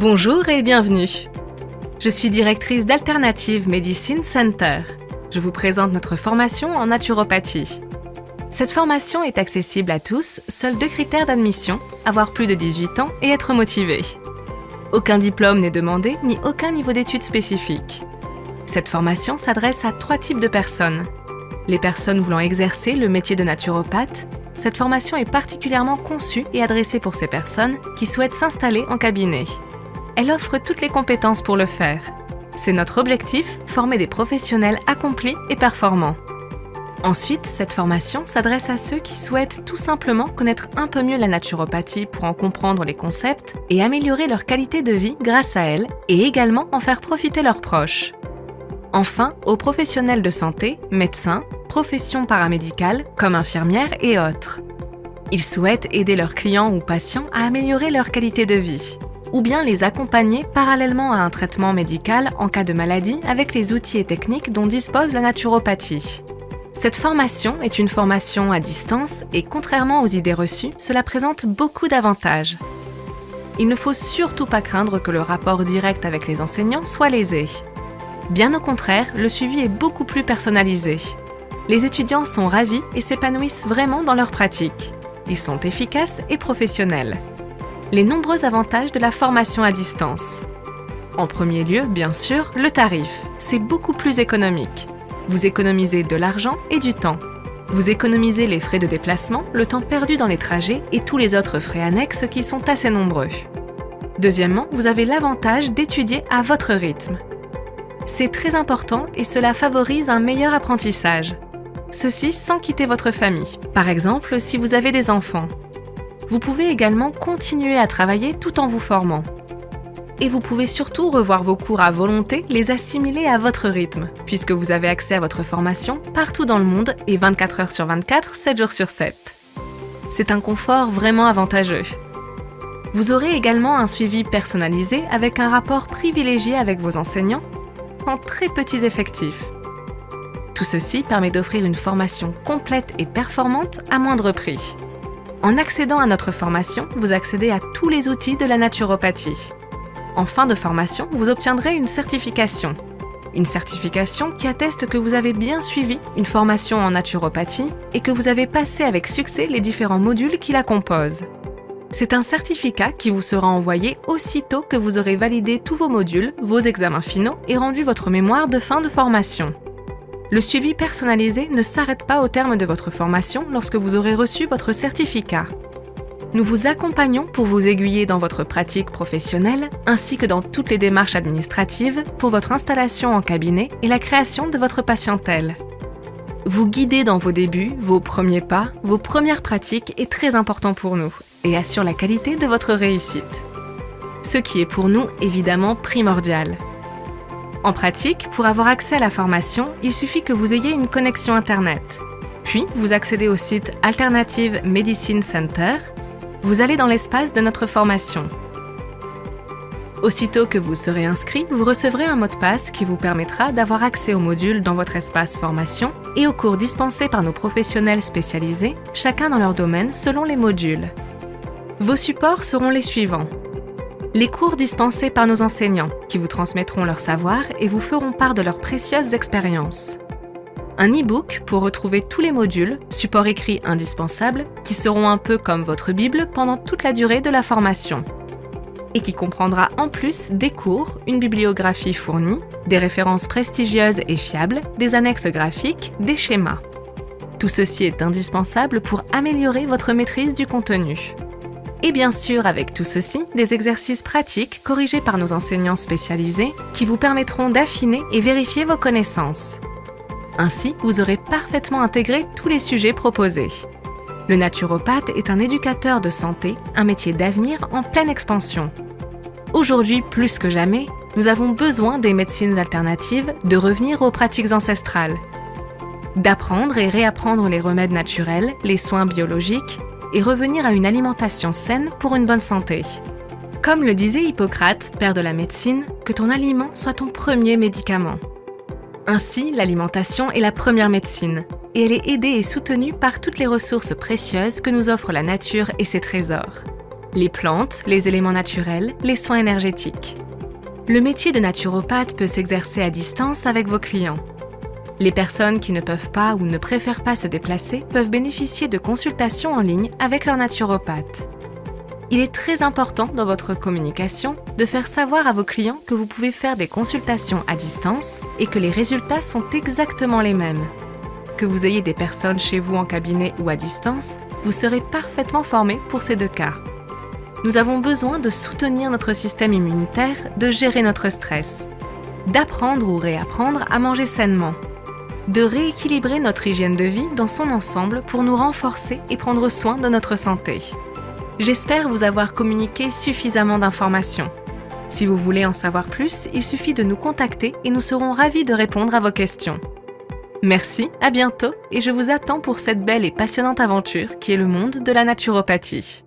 Bonjour et bienvenue. Je suis directrice d'Alternative Medicine Center. Je vous présente notre formation en naturopathie. Cette formation est accessible à tous, seuls 2 critères d'admission, avoir plus de 18 ans et être motivé. Aucun diplôme n'est demandé, ni aucun niveau d'études spécifique. Cette formation s'adresse à 3 types de personnes. Les personnes voulant exercer le métier de naturopathe. Cette formation est particulièrement conçue et adressée pour ces personnes qui souhaitent s'installer en cabinet. Elle offre toutes les compétences pour le faire. C'est notre objectif, former des professionnels accomplis et performants. Ensuite, cette formation s'adresse à ceux qui souhaitent tout simplement connaître un peu mieux la naturopathie pour en comprendre les concepts et améliorer leur qualité de vie grâce à elle et également en faire profiter leurs proches. Enfin, aux professionnels de santé, médecins, professions paramédicales comme infirmières et autres. Ils souhaitent aider leurs clients ou patients à améliorer leur qualité de vie, ou bien les accompagner parallèlement à un traitement médical en cas de maladie avec les outils et techniques dont dispose la naturopathie. Cette formation est une formation à distance et contrairement aux idées reçues, cela présente beaucoup d'avantages. Il ne faut surtout pas craindre que le rapport direct avec les enseignants soit lésé. Bien au contraire, le suivi est beaucoup plus personnalisé. Les étudiants sont ravis et s'épanouissent vraiment dans leur pratique. Ils sont efficaces et professionnels. Les nombreux avantages de la formation à distance. En premier lieu, bien sûr, le tarif. C'est beaucoup plus économique. Vous économisez de l'argent et du temps. Vous économisez les frais de déplacement, le temps perdu dans les trajets et tous les autres frais annexes qui sont assez nombreux. Deuxièmement, vous avez l'avantage d'étudier à votre rythme. C'est très important et cela favorise un meilleur apprentissage. Ceci sans quitter votre famille. Par exemple, si vous avez des enfants. Vous pouvez également continuer à travailler tout en vous formant. Et vous pouvez surtout revoir vos cours à volonté, les assimiler à votre rythme, puisque vous avez accès à votre formation partout dans le monde et 24 heures sur 24, 7 jours sur 7. C'est un confort vraiment avantageux. Vous aurez également un suivi personnalisé avec un rapport privilégié avec vos enseignants en très petits effectifs. Tout ceci permet d'offrir une formation complète et performante à moindre prix. En accédant à notre formation, vous accédez à tous les outils de la naturopathie. En fin de formation, vous obtiendrez une certification. Une certification qui atteste que vous avez bien suivi une formation en naturopathie et que vous avez passé avec succès les différents modules qui la composent. C'est un certificat qui vous sera envoyé aussitôt que vous aurez validé tous vos modules, vos examens finaux et rendu votre mémoire de fin de formation. Le suivi personnalisé ne s'arrête pas au terme de votre formation lorsque vous aurez reçu votre certificat. Nous vous accompagnons pour vous aiguiller dans votre pratique professionnelle ainsi que dans toutes les démarches administratives pour votre installation en cabinet et la création de votre patientèle. Vous guider dans vos débuts, vos premiers pas, vos premières pratiques est très important pour nous et assure la qualité de votre réussite. Ce qui est pour nous évidemment primordial. En pratique, pour avoir accès à la formation, il suffit que vous ayez une connexion Internet. Puis, vous accédez au site Alternative Medicine Center. Vous allez dans l'espace de notre formation. Aussitôt que vous serez inscrit, vous recevrez un mot de passe qui vous permettra d'avoir accès aux modules dans votre espace formation et aux cours dispensés par nos professionnels spécialisés, chacun dans leur domaine selon les modules. Vos supports seront les suivants. Les cours dispensés par nos enseignants, qui vous transmettront leur savoir et vous feront part de leurs précieuses expériences. Un e-book pour retrouver tous les modules, supports écrits indispensables, qui seront un peu comme votre Bible pendant toute la durée de la formation. Et qui comprendra en plus des cours, une bibliographie fournie, des références prestigieuses et fiables, des annexes graphiques, des schémas. Tout ceci est indispensable pour améliorer votre maîtrise du contenu. Et bien sûr, avec tout ceci, des exercices pratiques corrigés par nos enseignants spécialisés qui vous permettront d'affiner et vérifier vos connaissances. Ainsi, vous aurez parfaitement intégré tous les sujets proposés. Le naturopathe est un éducateur de santé, un métier d'avenir en pleine expansion. Aujourd'hui, plus que jamais, nous avons besoin des médecines alternatives de revenir aux pratiques ancestrales, d'apprendre et réapprendre les remèdes naturels, les soins biologiques, et revenir à une alimentation saine pour une bonne santé. Comme le disait Hippocrate, père de la médecine, que ton aliment soit ton premier médicament. Ainsi, l'alimentation est la première médecine, et elle est aidée et soutenue par toutes les ressources précieuses que nous offre la nature et ses trésors. les plantes, les éléments naturels, les soins énergétiques. Le métier de naturopathe peut s'exercer à distance avec vos clients. Les personnes qui ne peuvent pas ou ne préfèrent pas se déplacer peuvent bénéficier de consultations en ligne avec leur naturopathe. Il est très important dans votre communication de faire savoir à vos clients que vous pouvez faire des consultations à distance et que les résultats sont exactement les mêmes. Que vous ayez des personnes chez vous en cabinet ou à distance, vous serez parfaitement formé pour ces deux cas. Nous avons besoin de soutenir notre système immunitaire, de gérer notre stress, d'apprendre ou réapprendre à manger sainement, de rééquilibrer notre hygiène de vie dans son ensemble pour nous renforcer et prendre soin de notre santé. J'espère vous avoir communiqué suffisamment d'informations. Si vous voulez en savoir plus, il suffit de nous contacter et nous serons ravis de répondre à vos questions. Merci, à bientôt et je vous attends pour cette belle et passionnante aventure qui est le monde de la naturopathie.